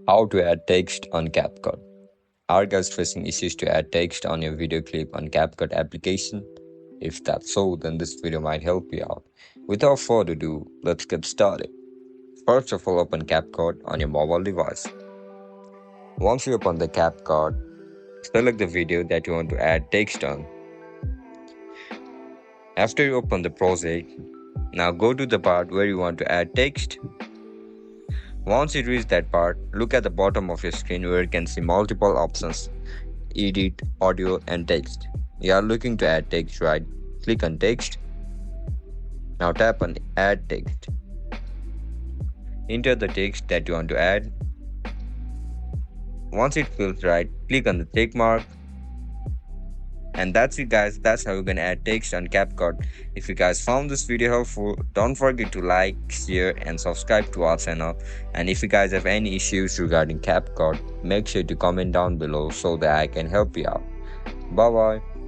How to add text on CapCut. Are guys facing issues to add text on your video clip on CapCut application? If that's so, then this video might help you out. Without further ado, let's get started. First of all, open CapCut on your mobile device. Once you open the CapCut, select the video that you want to add text on. After you open the project, now go to the part where you want to add text. Once you reach that part, look at the bottom of your screen where you can see multiple options: edit, audio, and text. You are looking to add text, right? Click on text. Now tap on add text. Enter the text that you want to add. Once it feels right, click on the tick mark. And that's it, guys. That's how you can add text on CapCut. If you guys found this video helpful, don't forget to like, share, and subscribe to our channel. And if you guys have any issues regarding CapCut, make sure to comment down below so that I can help you out. Bye bye.